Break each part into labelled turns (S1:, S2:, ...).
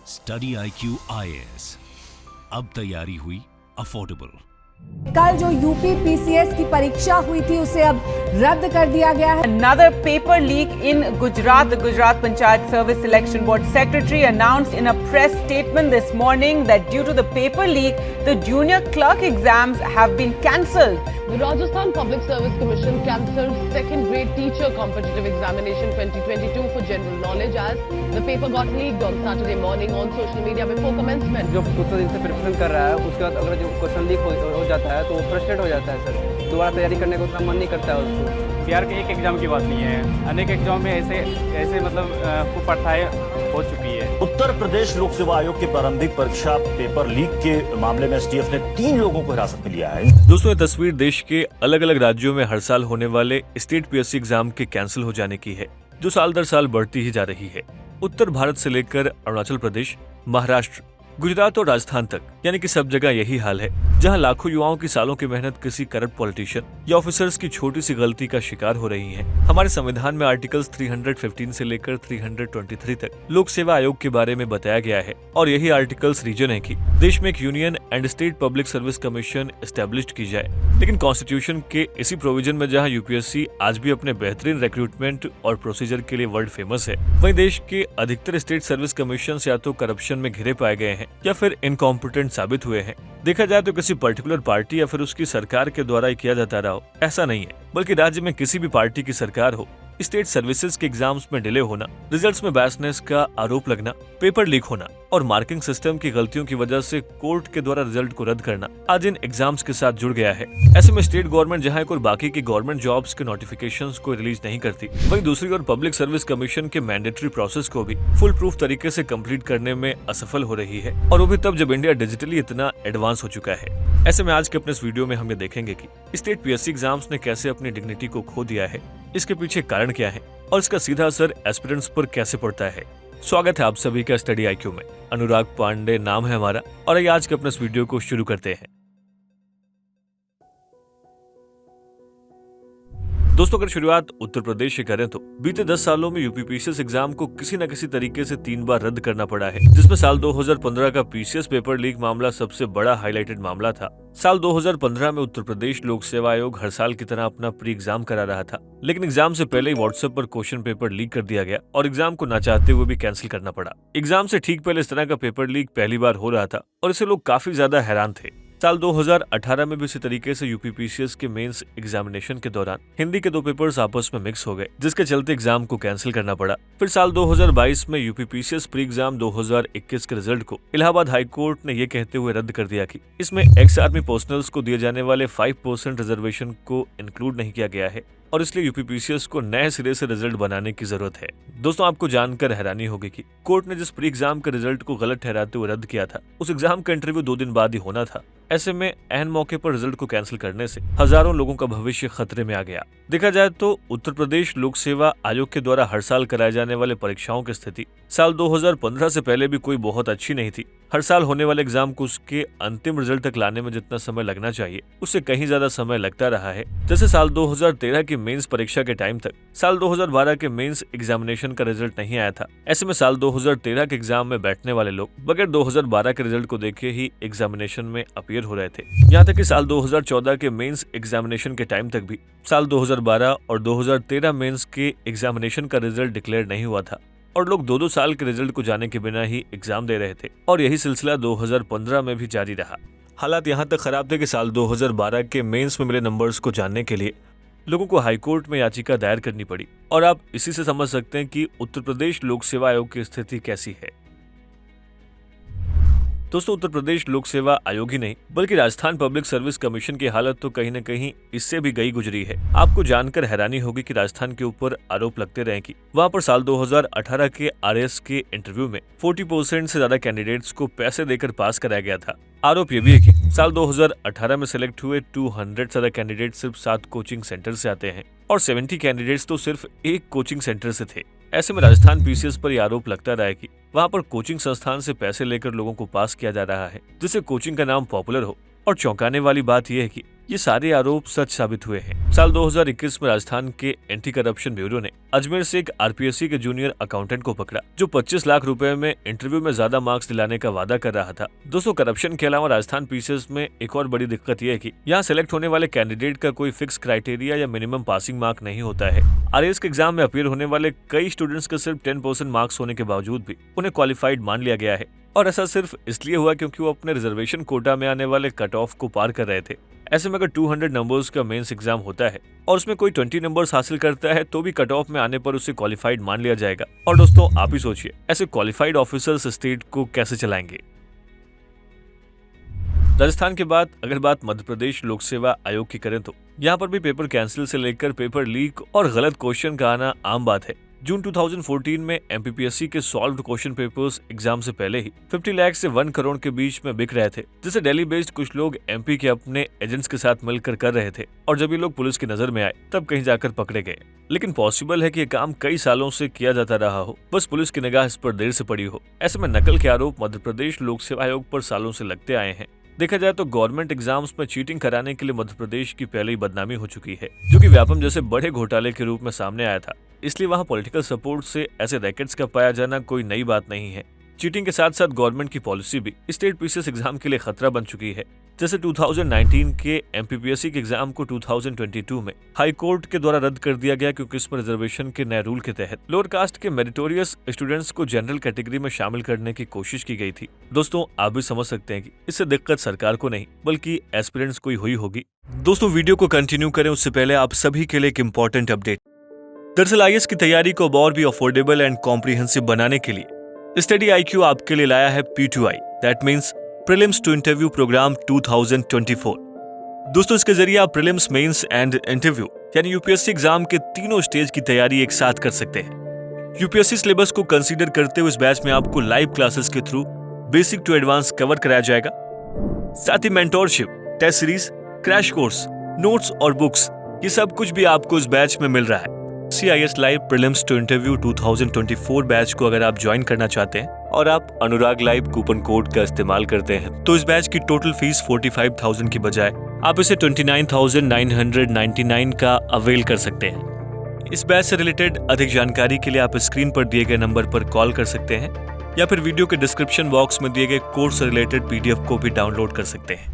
S1: Study IQ IAS, अब तैयारी हुई अफोर्डेबल।
S2: कल जो यूपी पीसीएस की परीक्षा हुई थी उसे अब रद्द कर दिया गया है।
S3: Another paper leak in Gujarat. The Gujarat Panchayat Service Selection Board Secretary announced in a press statement this morning that due to the paper leak, the junior clerk exams have been cancelled.
S4: The Rajasthan Public Service Commission cancelled second grade teacher competitive examination 2022 for general knowledge as the paper got leaked on Saturday morning on social media before commencement.
S5: जो उतना दिन से preparation कर रहा है उसके बाद अगर जो क्वेश्चन लीक हो जाता है तो वो फ्रस्ट्रेट हो जाता है सर, दोबारा तैयारी करने को उतना मन नहीं करता है उसको।
S6: बिहार के एक एग्जाम की बात नहीं है, अनेक एग्जाम में ऐसे मतलब कुप्रथाएं हो चुकी है।
S7: उत्तर प्रदेश लोक सेवा आयोग की प्रारंभिक परीक्षा पेपर लीक के मामले में एसटीएफ ने 3 लोगों को हिरासत में लिया है।
S8: दोस्तों, ये तस्वीर देश के अलग अलग राज्यों में हर साल होने वाले स्टेट पीएससी एग्जाम के कैंसिल हो जाने की है, जो साल दर साल बढ़ती ही जा रही है। उत्तर भारत से लेकर अरुणाचल प्रदेश, महाराष्ट्र, गुजरात और राजस्थान तक, यानी कि सब जगह यही हाल है, जहां लाखों युवाओं की सालों की मेहनत किसी करप्ट पॉलिटिशियन या ऑफिसर्स की छोटी सी गलती का शिकार हो रही है। हमारे संविधान में आर्टिकल्स 315 से लेकर 323 तक लोक सेवा आयोग के बारे में बताया गया है और यही आर्टिकल्स रीजन है कि देश में एक union and state public service commission establish की जाए। लेकिन कॉन्स्टिट्यूशन के इसी प्रोविजन में जहाँ यूपीएससी आज भी अपने बेहतरीन रिक्रूटमेंट और प्रोसीजर के लिए वर्ल्ड फेमस है, वहीं देश के अधिकतर स्टेट सर्विस कमीशन या तो करप्शन में घिरे पाए गए हैं या फिर इनकॉम्पिटेंट साबित हुए हैं। देखा जाए तो किसी पर्टिकुलर पार्टी या फिर उसकी सरकार के द्वारा ही किया जाता रहा हो, ऐसा नहीं है, बल्कि राज्य में किसी भी पार्टी की सरकार हो, स्टेट सर्विसेज के एग्जाम्स में डिले होना, रिजल्ट्स में बायसनेस का आरोप लगना, पेपर लीक होना और मार्किंग सिस्टम की गलतियों की वजह से कोर्ट के द्वारा रिजल्ट को रद्द करना आज इन एग्जाम्स के साथ जुड़ गया है। ऐसे में स्टेट गवर्नमेंट जहां एक और बाकी की गवर्नमेंट जॉब्स के नोटिफिकेशंस को रिलीज नहीं करती, वहीं दूसरी ओर पब्लिक सर्विस कमीशन के मैंडेटरी प्रोसेस को भी फुल प्रूफ तरीके से कंप्लीट करने में असफल हो रही है, और वो भी तब जब इंडिया डिजिटली इतना एडवांस हो चुका है। ऐसे में आज के अपने इस वीडियो में हम ये देखेंगे कि स्टेट पीएससी एग्जाम्स ने कैसे अपनी डिग्निटी को खो दिया है, इसके पीछे कारण क्या है और इसका सीधा असर एस्पिरेंट्स पर कैसे पड़ता है। स्वागत है आप सभी का स्टडी IQ में। अनुराग पांडे नाम है हमारा और आइए आज के अपने इस वीडियो को शुरू करते हैं। दोस्तों, अगर शुरुआत उत्तर प्रदेश से करें तो बीते 10 सालों में यूपी पीसीएस एग्जाम को किसी न किसी तरीके से 3 बार रद्द करना पड़ा है, जिसमें साल 2015 का पीसीएस पेपर लीक मामला सबसे बड़ा हाईलाइटेड मामला था। साल 2015 में उत्तर प्रदेश लोक सेवा आयोग हर साल की तरह अपना प्री एग्जाम करा रहा था, लेकिन एग्जाम से पहले ही व्हाट्सएप पर क्वेश्चन पेपर लीक कर दिया गया और एग्जाम को ना चाहते हुए भी कैंसिल करना पड़ा। एग्जाम से ठीक पहले इस तरह का पेपर लीक पहली बार हो रहा था और इससे लोग काफी ज्यादा हैरान थे। साल 2018 में भी इसी तरीके से यूपी पीसीएस के मेंस एग्जामिनेशन के दौरान हिंदी के 2 पेपर्स आपस में मिक्स हो गए, जिसके चलते एग्जाम को कैंसिल करना पड़ा। फिर साल 2022 में यूपी पीसीएस प्री एग्जाम 2021 के रिजल्ट को इलाहाबाद हाई कोर्ट ने ये कहते हुए रद्द कर दिया कि इसमें एक्स आर्मी पर्सनल्स को दिए जाने वाले 5% रिजर्वेशन को इंक्लूड नहीं किया गया है और इसलिए यूपी पीसीएस को नए सिरे से रिजल्ट बनाने की जरूरत है। दोस्तों, आपको जानकर हैरानी होगी कि कोर्ट ने जिस प्री एग्जाम के रिजल्ट को गलत ठहराते हुए रद्द किया था, उस एग्जाम का इंटरव्यू 2 दिन बाद ही होना था। ऐसे में ऐन मौके पर रिजल्ट को कैंसिल करने से हजारों लोगों का भविष्य खतरे में आ गया। देखा जाए तो उत्तर प्रदेश लोक सेवा आयोग के द्वारा हर साल कराए जाने वाले परीक्षाओं की स्थिति साल 2015 से पहले भी कोई बहुत अच्छी नहीं थी। हर साल होने वाले एग्जाम को उसके अंतिम रिजल्ट तक लाने में जितना समय लगना चाहिए, उससे कहीं ज्यादा समय लगता रहा है। जैसे साल 2013 की मेंस परीक्षा के टाइम तक साल 2012 के मेंस एग्जामिनेशन का रिजल्ट नहीं आया था। ऐसे में साल 2013 के एग्जाम में बैठने वाले लोग बगैर 2012 के रिजल्ट को देखे ही एग्जामिनेशन में अपीयर हो रहे थे। यहाँ तक कि साल 2014 के मेंस एग्जामिनेशन के टाइम तक भी साल 2012 और 2013 मेंस के एग्जामिनेशन का रिजल्ट डिक्लेयर नहीं हुआ था और लोग 2-2 साल के रिजल्ट को जाने के बिना ही एग्जाम दे रहे थे और यही सिलसिला 2015 में भी जारी रहा। हालात यहाँ तक खराब थे कि साल 2012 के मेंस में मिले नंबर्स को जानने के लिए लोगों को हाईकोर्ट में याचिका दायर करनी पड़ी और आप इसी से समझ सकते हैं कि उत्तर प्रदेश लोक सेवा आयोग की स्थिति कैसी है। दोस्तों, उत्तर प्रदेश लोक सेवा आयोग ही नहीं बल्कि राजस्थान पब्लिक सर्विस कमीशन की हालत तो कहीं न कहीं इससे भी गई गुजरी है। आपको जानकर हैरानी होगी कि राजस्थान के ऊपर आरोप लगते रहे कि वहां पर साल 2018 के आरएस के इंटरव्यू में 40% से ज्यादा कैंडिडेट्स को पैसे देकर पास कराया गया था। आरोप ये भी है कि साल 2018 में सिलेक्ट हुए 200 से ज्यादा कैंडिडेट सिर्फ 7 कोचिंग सेंटर से आते हैं और 70 कैंडिडेट्स तो सिर्फ एक कोचिंग सेंटर से थे। ऐसे में राजस्थान पीसीएस पर यह आरोप लगता रहा है कि वहां पर कोचिंग संस्थान से पैसे लेकर लोगों को पास किया जा रहा है, जिससे कोचिंग का नाम पॉपुलर हो। और चौंकाने वाली बात यह है कि ये सारे आरोप सच साबित हुए हैं। साल 2021 में राजस्थान के एंटी करप्शन ब्यूरो ने अजमेर से एक आरपीएससी के जूनियर अकाउंटेंट को पकड़ा जो 25 लाख रुपए में इंटरव्यू में ज्यादा मार्क्स दिलाने का वादा कर रहा था। दोस्तों, करप्शन के अलावा राजस्थान पीसीएस में एक और बड़ी दिक्कत यह है कि यहाँ सेलेक्ट होने वाले कैंडिडेट का कोई फिक्स क्राइटेरिया या मिनिमम पासिंग मार्क नहीं होता है। आरएएस के एग्जाम में अपीयर होने वाले कई स्टूडेंट्स का सिर्फ 10% मार्क्स होने के बावजूद भी उन्हें क्वालिफाइड मान लिया गया है, और ऐसा सिर्फ इसलिए हुआ क्योंकि वो अपने रिजर्वेशन कोटा में आने वाले कट ऑफ को पार कर रहे थे। ऐसे में अगर 200 नंबर्स का मेंस एग्जाम होता है और उसमें कोई 20 नंबर्स हासिल करता है तो भी कट ऑफ में आने पर उसे क्वालिफाइड मान लिया जाएगा। और दोस्तों, आप ही सोचिए, ऐसे क्वालिफाइड ऑफिसर्स स्टेट को कैसे चलाएंगे। राजस्थान के बाद अगर बात मध्य प्रदेश लोक सेवा आयोग की करें तो यहाँ पर भी पेपर कैंसिल से लेकर पेपर लीक और गलत क्वेश्चन का आना आम बात है। जून 2014 में एमपीपीएससी के सॉल्व्ड क्वेश्चन पेपर्स एग्जाम से पहले ही 50 लाख से 1 करोड़ के बीच में बिक रहे थे, जिसे दिल्ली बेस्ड कुछ लोग एमपी के अपने एजेंट्स के साथ मिलकर कर रहे थे। और जब ये लोग पुलिस की नजर में आए तब कहीं जाकर पकड़े गए। लेकिन पॉसिबल है कि ये काम कई सालों से किया जाता रहा हो, बस पुलिस की निगाह इस पर देर से पड़ी हो। ऐसे में नकल के आरोप मध्य प्रदेश लोक सेवा आयोग पर सालों से लगते आए हैं। देखा जाए तो गवर्नमेंट एग्जाम्स में चीटिंग कराने के लिए मध्य प्रदेश की पहले ही बदनामी हो चुकी है, जो कि व्यापम जैसे बड़े घोटाले के रूप में सामने आया था। इसलिए वहां पॉलिटिकल सपोर्ट से ऐसे रैकेट्स का पाया जाना कोई नई बात नहीं है। चीटिंग के साथ साथ गवर्नमेंट की पॉलिसी भी स्टेट पीसीएस एग्जाम के लिए खतरा बन चुकी है। जैसे 2019 के एमपीपीएससी के एग्जाम को 2022 में हाई कोर्ट के द्वारा रद्द कर दिया गया क्योंकि इसमें रिजर्वेशन के नए रूल के तहत लोअर कास्ट के मेरिटोरियस स्टूडेंट्स को जनरल कैटेगरी में शामिल करने की कोशिश की गई थी। दोस्तों, आप भी समझ सकते हैं कि इससे दिक्कत सरकार को नहीं बल्कि एस्पिरेंट्स को ही हुई होगी। दोस्तों, वीडियो को कंटिन्यू करें उससे पहले आप सभी के लिए एक इम्पोर्टेंट अपडेट। दरअसल आईएएस की तैयारी को और भी अफोर्डेबल एंड कॉम्प्रिहेंसिव बनाने के लिए स्टडी आईक्यू आपके लिए लाया है P2I, that means prelims to interview programme 2024। दोस्तों, इसके जरिए आप प्रीलिम्स, मेंस एंड इंटरव्यू यानी यूपीएससी एग्जाम के तीनों स्टेज की तैयारी एक साथ कर सकते हैं। यूपीएससी सिलेबस को कंसीडर करते हुए इस बैच में आपको लाइव क्लासेस के through basic to advance cover कराया जाएगा। साथ ही mentorship, test series, crash course, notes और बुक्स, ये सब कुछ भी आपको इस बैच में मिल रहा है। CIS live prelims to interview 2024 batch को अगर आप ज्वाइन करना चाहते हैं और आप अनुराग लाइव कूपन कोड का इस्तेमाल करते हैं तो इस बैच की टोटल फीस 45,000 की बजाय आप इसे 29,999 का अवेल कर सकते हैं। इस बैच से रिलेटेड अधिक जानकारी के लिए आप स्क्रीन पर दिए गए नंबर पर कॉल कर सकते हैं या फिर वीडियो के डिस्क्रिप्शन बॉक्स में दिए गए कोर्स से रिलेटेड PDF को भी डाउनलोड कर सकते हैं।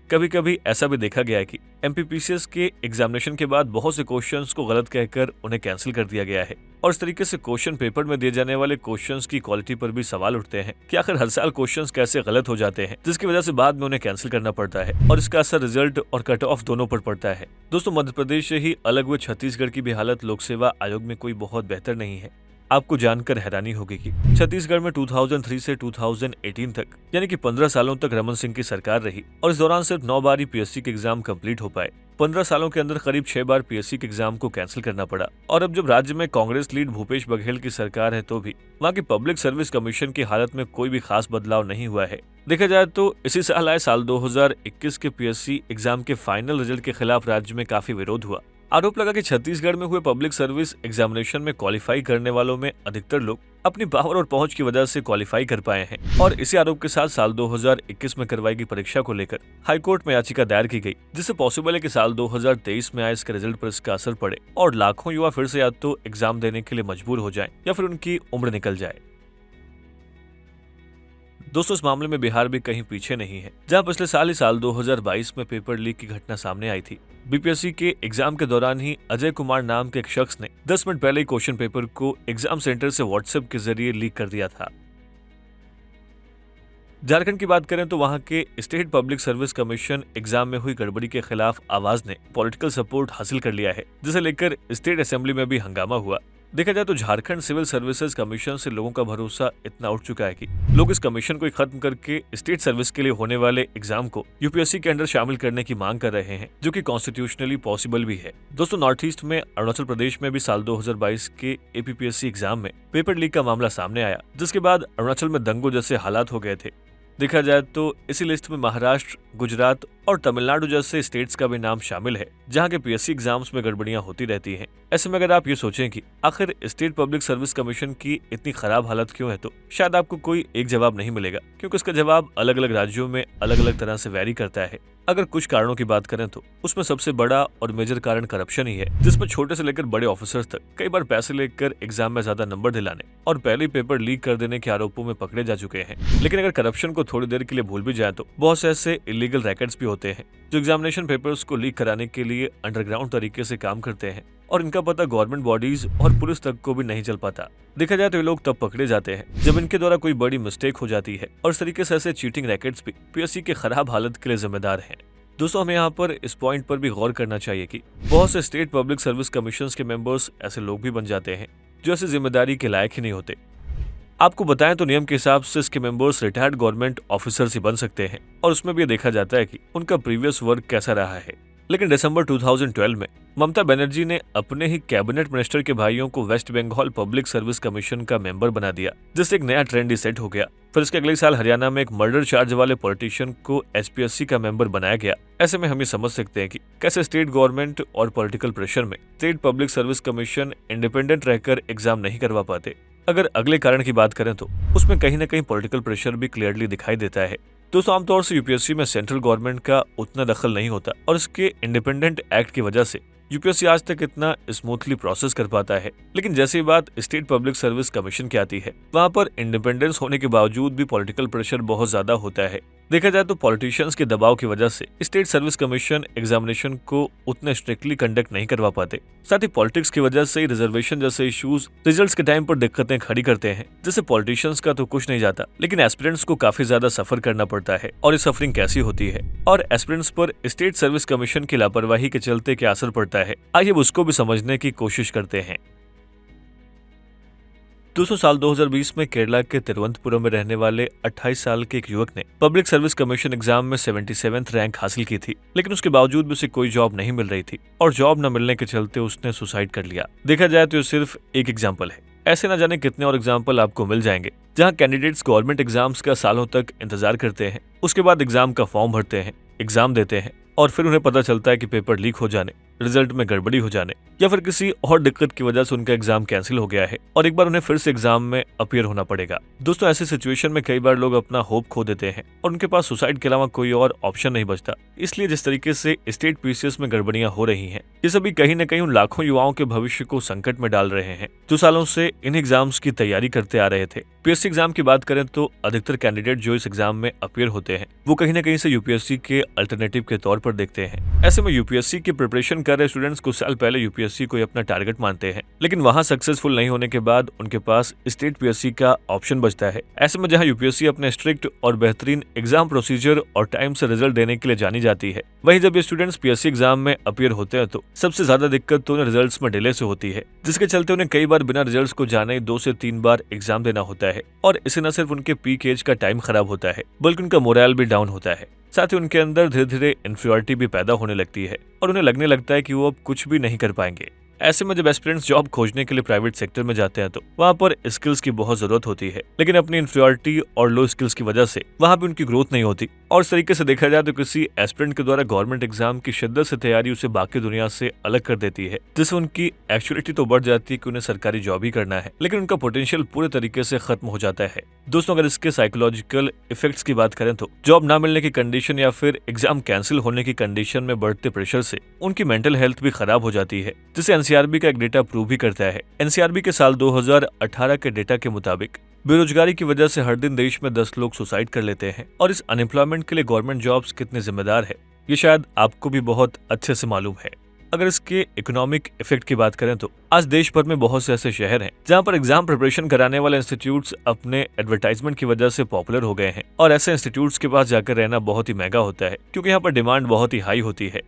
S8: कभी कभी ऐसा भी देखा गया है कि एमपीपीसीएस के एग्जामिनेशन के बाद बहुत से क्वेश्चंस को गलत कहकर उन्हें कैंसिल कर दिया गया है और इस तरीके से क्वेश्चन पेपर में दिए जाने वाले क्वेश्चंस की क्वालिटी पर भी सवाल उठते हैं कि आखिर हर साल क्वेश्चंस कैसे गलत हो जाते हैं, जिसकी वजह से बाद में उन्हें कैंसिल करना पड़ता है और इसका असर रिजल्ट और कट ऑफ दोनों पर पड़ता है। दोस्तों, मध्य प्रदेश से ही अलग हुए छत्तीसगढ़ की भी हालत लोक सेवा आयोग में कोई बहुत बेहतर नहीं है। आपको जानकर हैरानी होगी कि छत्तीसगढ़ में 2003 से 2018 तक यानी कि 15 सालों तक रमन सिंह की सरकार रही और इस दौरान सिर्फ 9 बार ही पीएससी के एग्जाम कंप्लीट हो पाए। 15 सालों के अंदर करीब 6 बार पीएससी के एग्जाम को कैंसिल करना पड़ा। और अब जब राज्य में कांग्रेस लीड भूपेश बघेल की सरकार है तो भी वहाँ की पब्लिक सर्विस कमीशन की हालत में कोई भी खास बदलाव नहीं हुआ है। देखा जाए तो इसी साल आए साल 2021 के पीएससी एग्जाम के फाइनल रिजल्ट के खिलाफ राज्य में काफी विरोध हुआ। आरोप लगा कि छत्तीसगढ़ में हुए पब्लिक सर्विस एग्जामिनेशन में क्वालिफाई करने वालों में अधिकतर लोग अपनी पावर और पहुंच की वजह से क्वालिफाई कर पाए हैं और इसी आरोप के साथ साल 2021 में करवाई गई परीक्षा को लेकर हाईकोर्ट में याचिका दायर की गई, जिससे पॉसिबल है कि साल 2023 में आए इसके रिजल्ट पर इसका असर पड़े और लाखों युवा फिर से या तो एग्जाम देने के लिए मजबूर हो जाए या फिर उनकी उम्र निकल जाए। दोस्तों, इस मामले में बिहार भी कहीं पीछे नहीं है, जहां पिछले साल ही साल 2022 में पेपर लीक की घटना सामने आई थी। बीपीएससी के एग्जाम के दौरान ही अजय कुमार नाम के एक शख्स ने 10 मिनट पहले ही क्वेश्चन पेपर को एग्जाम सेंटर से व्हाट्सएप के जरिए लीक कर दिया था। झारखंड की बात करें तो वहां के state public service commission exam में हुई गड़बड़ी के खिलाफ आवाज ने पॉलिटिकल सपोर्ट हासिल कर लिया है, जिसे लेकर स्टेट असेंबली में भी हंगामा हुआ। देखा जाए तो झारखंड सिविल सर्विसेज कमीशन से लोगों का भरोसा इतना उठ चुका है कि लोग इस कमीशन को खत्म करके स्टेट सर्विस के लिए होने वाले एग्जाम को यूपीएससी के अंदर शामिल करने की मांग कर रहे हैं, जो कि कॉन्स्टिट्यूशनली पॉसिबल भी है। दोस्तों, नॉर्थ ईस्ट में अरुणाचल प्रदेश में भी साल 2022 के एपीपीएससी एग्जाम में पेपर लीक का मामला सामने आया, जिसके बाद अरुणाचल में दंगों जैसे हालात हो गए थे। देखा जाए तो इसी लिस्ट में महाराष्ट्र, गुजरात और तमिलनाडु जैसे स्टेट्स का भी नाम शामिल है, जहां के पीएससी एग्जाम्स में गड़बड़ियां होती रहती हैं। ऐसे में अगर आप ये सोचें कि आखिर स्टेट पब्लिक सर्विस कमीशन की इतनी खराब हालत क्यों है, तो शायद आपको कोई एक जवाब नहीं मिलेगा, क्योंकि इसका जवाब अलग अलग राज्यों में अलग अलग तरह से वैरी करता है। अगर कुछ कारणों की बात करें तो उसमें सबसे बड़ा और मेजर कारण करप्शन ही है, जिसमें छोटे से लेकर बड़े ऑफिसर्स तक कई बार पैसे लेकर एग्जाम में ज्यादा नंबर दिलाने और पहले पेपर लीक कर देने के आरोपों में पकड़े जा चुके हैं। लेकिन अगर करप्शन को थोड़ी देर के लिए भूल भी जाए तो बहुत से ऐसे इलीगल रैकेट्स भी होते हैं जो एग्जामिनेशन पेपर्स को लीक कराने के लिए अंडरग्राउंड तरीके से काम करते हैं और इनका पता गवर्नमेंट बॉडीज और पुलिस तक को भी नहीं चल पाता। देखा जाए तो ये लोग तब पकड़े जाते हैं जब इनके द्वारा कोई बड़ी मिस्टेक हो जाती है और इस तरीके से ऐसे चीटिंग रैकेट्स भी पीएससी के खराब हालत के लिए जिम्मेदार हैं। दोस्तों, हमें यहाँ पर इस पॉइंट पर भी गौर करना चाहिए कि बहुत से स्टेट पब्लिक सर्विस कमीशंस के मेंबर्स ऐसे लोग भी बन जाते हैं जो ऐसी जिम्मेदारी के लायक ही नहीं होते। आपको बताएं तो नियम के हिसाब से इसके मेंबर्स रिटायर्ड गवर्नमेंट ऑफिसर्स ही बन सकते हैं और उसमें भी देखा जाता है कि उनका प्रीवियस वर्क कैसा रहा है। लेकिन दिसंबर 2012 में ममता बनर्जी ने अपने ही कैबिनेट मिनिस्टर के भाइयों को West Bengal public service commission का मेंबर बना दिया, जिससे एक नया ट्रेंड ही सेट हो गया। फिर इसके अगले साल हरियाणा में एक मर्डर चार्ज वाले पॉलिटिशियन को एचपीएससी का मेंबर बनाया गया। ऐसे में हम ये समझ सकते हैं कि कैसे स्टेट गवर्नमेंट और पॉलिटिकल प्रेशर में state public service commission independent रहकर एग्जाम नहीं करवा पाते। अगर अगले कारण की बात करें तो उसमें कहीं न कहीं पॉलिटिकल प्रेशर भी क्लियरली दिखाई देता है। दोस्तों, आमतौर से यूपीएससी में सेंट्रल गवर्नमेंट का उतना दखल नहीं होता और इसके इंडिपेंडेंट एक्ट की वजह से यूपीएससी आज तक इतना स्मूथली प्रोसेस कर पाता है। लेकिन जैसे ही बात स्टेट पब्लिक सर्विस कमीशन की आती है, वहां पर इंडिपेंडेंस होने के बावजूद भी पॉलिटिकल प्रेशर बहुत ज्यादा होता है। देखा जाए तो पॉलिटिशियंस के दबाव की वजह से स्टेट सर्विस कमीशन एग्जामिनेशन को उतने स्ट्रिक्टली कंडक्ट नहीं करवा पाते। साथ ही पॉलिटिक्स की वजह से रिजर्वेशन जैसे इश्यूज रिजल्ट्स के टाइम पर दिक्कतें खड़ी करते हैं, जिससे पॉलिटिशियंस का तो कुछ नहीं जाता, लेकिन एस्पिरेंट्स को काफी ज्यादा सफर करना पड़ता है। और ये सफरिंग कैसी होती है और एस्पिरेंट्स पर स्टेट सर्विस कमीशन की लापरवाही के चलते क्या असर पड़ता है, आइए उसको भी समझने की कोशिश करते हैं। दोस्तों, साल 2020 में केरला के तिरुवनंतपुरम में रहने वाले 28 साल के एक युवक ने पब्लिक सर्विस कमीशन एग्जाम में 77th रैंक हासिल की थी, लेकिन उसके बावजूद भी उसे कोई जॉब नहीं मिल रही थी और जॉब न मिलने के चलते उसने सुसाइड कर लिया। देखा जाए तो ये सिर्फ एक एग्जाम्पल है, ऐसे न जाने कितने और एग्जाम्पल आपको मिल जाएंगे जहाँ कैंडिडेट्स गवर्नमेंट एग्जाम्स का सालों तक इंतजार करते हैं, उसके बाद एग्जाम का फॉर्म भरते हैं, एग्जाम देते हैं और फिर उन्हें पता चलता है कि पेपर लीक हो जाने, रिजल्ट में गड़बड़ी हो जाने या फिर किसी और दिक्कत की वजह से उनका एग्जाम कैंसिल हो गया है और एक बार उन्हें फिर से एग्जाम में अपीयर होना पड़ेगा। दोस्तों, ऐसी सिचुएशन में कई बार लोग अपना होप खो देते हैं और उनके पास सुसाइड के अलावा कोई और ऑप्शन नहीं बचता। इसलिए जिस तरीके से स्टेट पीसीएस में गड़बड़ियां हो रही हैं, ये सभी कहीं न कहीं उन लाखों युवाओं के भविष्य को संकट में डाल रहे हैं जो सालों से इन एग्जाम्स की तैयारी करते आ रहे थे। पीएससी एग्जाम की बात करें तो अधिकतर कैंडिडेट जो इस एग्जाम में अपीयर होते हैं वो कहीं न कहीं से यूपीएससी के अल्टरनेटिव के तौर पर देखते हैं। ऐसे में यूपीएससी की प्रिपरेशन कर रहे स्टूडेंट्स कुछ साल पहले यूपीएससी को अपना टारगेट मानते हैं, लेकिन वहां सक्सेसफुल नहीं होने के बाद उनके पास स्टेट पीएससी का ऑप्शन बचता है। ऐसे में जहां यूपीएससी अपने स्ट्रिक्ट और बेहतरीन एग्जाम प्रोसीजर और टाइम से रिजल्ट देने के लिए जानी जाती है, वहीं जब ये स्टूडेंट्स पीएससी एग्जाम में अपीयर होते हैं तो सबसे ज्यादा दिक्कत तो उन्हें रिजल्ट्स में डिले से होती है, जिसके चलते उन्हें कई बार बिना रिजल्ट्स को जाने 2 से 3 बार एग्जाम देना होता है और इससे न सिर्फ उनके पीक एज का टाइम खराब होता है बल्कि उनका मोरल भी डाउन होता है। साथ ही उनके अंदर धीरे धीरे इन्फीरियरिटी भी पैदा होने लगती है और उन्हें लगने लगता है कि वो अब कुछ भी नहीं कर पाएंगे। ऐसे में जब एस्पिरेंट्स जॉब खोजने के लिए प्राइवेट सेक्टर में जाते हैं तो वहाँ पर स्किल्स की बहुत जरूरत होती है, लेकिन अपनी इन्फीरियरिटी और लो स्किल्स की वजह से वहाँ भी उनकी ग्रोथ नहीं होती। और इस तरीके से देखा जाए तो किसी एस्पिरेंट के द्वारा गवर्नमेंट एग्जाम की शिद्दत से तैयारी उसे बाकी दुनिया से अलग कर देती है, जिससे उनकी एक्चुअलिटी तो बढ़ जाती है कि उन्हें सरकारी जॉब ही करना है, लेकिन उनका पोटेंशियल पूरे तरीके से खत्म हो जाता है। दोस्तों, अगर इसके साइकोलॉजिकल इफेक्ट्स की बात करें तो जॉब ना मिलने की कंडीशन या फिर एग्जाम कैंसिल होने की कंडीशन में बढ़ते प्रेशर से उनकी मेंटल हेल्थ भी खराब हो जाती है, जिसे एनसीआरबी का एक डेटा प्रूव भी करता है। एनसीआरबी के साल 2018 के डेटा के मुताबिक बेरोजगारी की वजह से हर दिन देश में 10 लोग सुसाइड कर लेते हैं और इस अनएम्प्लॉयमेंट के लिए गवर्नमेंट जॉब्स कितने जिम्मेदार है ये शायद आपको भी बहुत अच्छे से मालूम है। अगर इसके इकोनॉमिक इफेक्ट की बात करें तो आज देश भर में बहुत से ऐसे शहर हैं जहां पर एग्जाम प्रिपरेशन कराने वाले इंस्टीट्यूट्स अपने एडवर्टाइजमेंट की वजह से पॉपुलर हो गए हैं और ऐसे इंस्टीट्यूट्स के पास जाकर रहना बहुत ही महंगा होता है क्योंकि यहाँ पर डिमांड बहुत ही हाई होती है।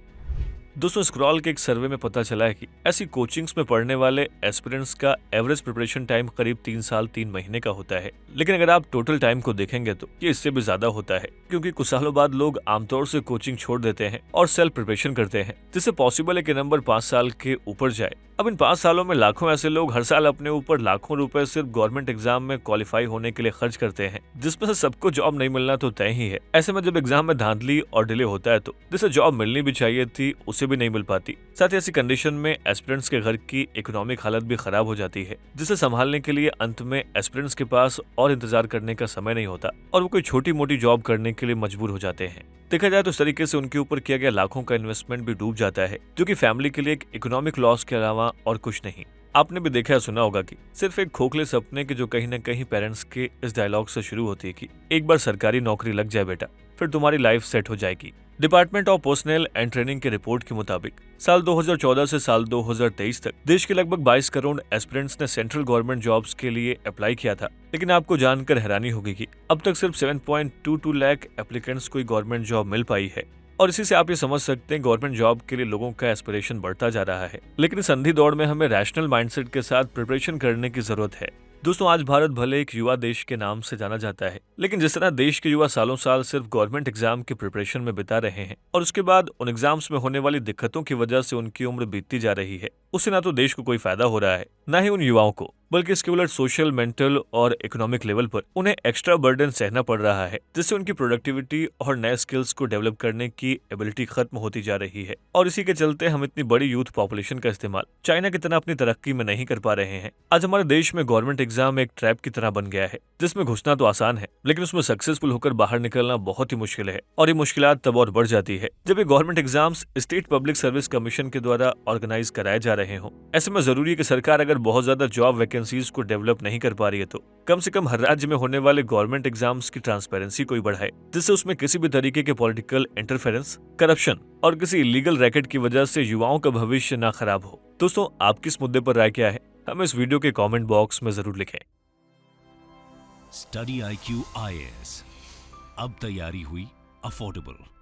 S8: दोस्तों, स्क्रॉल के एक सर्वे में पता चला है कि ऐसी कोचिंग्स में पढ़ने वाले एस्पिरेंट्स का एवरेज प्रिपरेशन टाइम करीब 3 साल 3 महीने का होता है, लेकिन अगर आप टोटल टाइम को देखेंगे तो ये इससे भी ज्यादा होता है क्योंकि कुछ सालों बाद लोग आमतौर से कोचिंग छोड़ देते हैं और सेल्फ प्रिपरेशन करते हैं, जिससे पॉसिबल है कि नंबर 5 साल के ऊपर जाए। अब इन 5 सालों में लाखों ऐसे लोग हर साल अपने ऊपर लाखों रुपए सिर्फ गवर्नमेंट एग्जाम में क्वालिफाई होने के लिए खर्च करते हैं, जिसमें से सबको जॉब नहीं मिलना तो तय ही है। ऐसे में जब एग्जाम में धांधली और डिले होता है तो जिसे जॉब मिलनी भी चाहिए थी उसे भी नहीं मिल पाती। साथ ही ऐसी कंडीशन में एस्पिरेंट्स के घर की इकोनॉमिक हालत भी खराब हो जाती है, जिसे संभालने के लिए अंत में एस्पिरेंट्स के पास और इंतजार करने का समय नहीं होता और वो कोई छोटी मोटी जॉब करने के लिए मजबूर हो जाते हैं। देखा जाए तो इस तरीके से उनके ऊपर किया गया लाखों का इन्वेस्टमेंट भी डूब जाता है, जो कि फैमिली के लिए एक इकोनॉमिक लॉस के अलावा और कुछ नहीं। आपने भी देखा या सुना होगा कि सिर्फ एक खोखले सपने के जो कहीं न कहीं पेरेंट्स के इस डायलॉग से शुरू होती है कि एक बार सरकारी नौकरी लग जाए बेटा, फिर तुम्हारी लाइफ सेट हो जाएगी। Department of personal and training के रिपोर्ट के मुताबिक साल 2014 से साल 2023 तक देश के लगभग 22 करोड़ एस्पिरेंट्स ने सेंट्रल गवर्नमेंट जॉब्स के लिए अप्लाई किया था। लेकिन आपको जानकर हैरानी होगी कि अब तक सिर्फ 7.22 लाख एप्लीकेंट्स को गवर्नमेंट जॉब मिल पाई है। और इसी से आप ये समझ सकते हैं गवर्नमेंट जॉब के लिए लोगों का एस्पिरेशन बढ़ता जा रहा है। लेकिन इस अंधी दौड़ में हमें रैशनल माइंडसेट के साथ प्रिपरेशन करने की जरूरत है। दोस्तों, आज भारत भले एक युवा देश के नाम से जाना जाता है, लेकिन जिस तरह देश के युवा सालों साल सिर्फ गवर्नमेंट एग्जाम के प्रिपरेशन में बिता रहे हैं और उसके बाद उन एग्जाम्स में होने वाली दिक्कतों की वजह से उनकी उम्र बीतती जा रही है, उससे ना तो देश को कोई फायदा हो रहा है, ना ही उन युवाओं को, बल्कि इसके उलट सोशल, मेंटल और इकोनॉमिक लेवल पर उन्हें एक्स्ट्रा बर्डन सहना पड़ रहा है, जिससे उनकी प्रोडक्टिविटी और नए स्किल्स को डेवलप करने की एबिलिटी खत्म होती जा रही है। और इसी के चलते हम इतनी बड़ी यूथ पॉपुलेशन का इस्तेमाल चाइना की तरह अपनी तरक्की में नहीं कर पा रहे हैं। आज हमारे देश में गवर्नमेंट एग्जाम एक ट्रैप की तरह बन गया है, जिसमें घुसना तो आसान है, लेकिन उसमें सक्सेसफुल होकर बाहर निकलना बहुत ही मुश्किल है। और ये मुश्किलात तब और बढ़ जाती है जब ये government exams state public service commission के द्वारा ऑर्गेनाइज कराए जा रहे हों। ऐसे में जरूरी है कि सरकार अगर बहुत ज्यादा जॉब वैकेंसीज को डेवलप नहीं कर पा रही है तो कम से कम हर राज्य में होने वाले गवर्नमेंट एग्जाम्स की ट्रांसपेरेंसी को बढ़ाए, जिससे उसमें किसी भी तरीके के पॉलिटिकल इंटरफेरेंस, करप्शन और किसी इलीगल रैकेट की वजह से युवाओं का भविष्य ना खराब हो। दोस्तों, आपकी इस मुद्दे पर राय क्या है, हमें इस वीडियो के कमेंट बॉक्स में जरूर लिखें।
S1: स्टडी IQ IAS, अब तैयारी हुई अफोर्डेबल।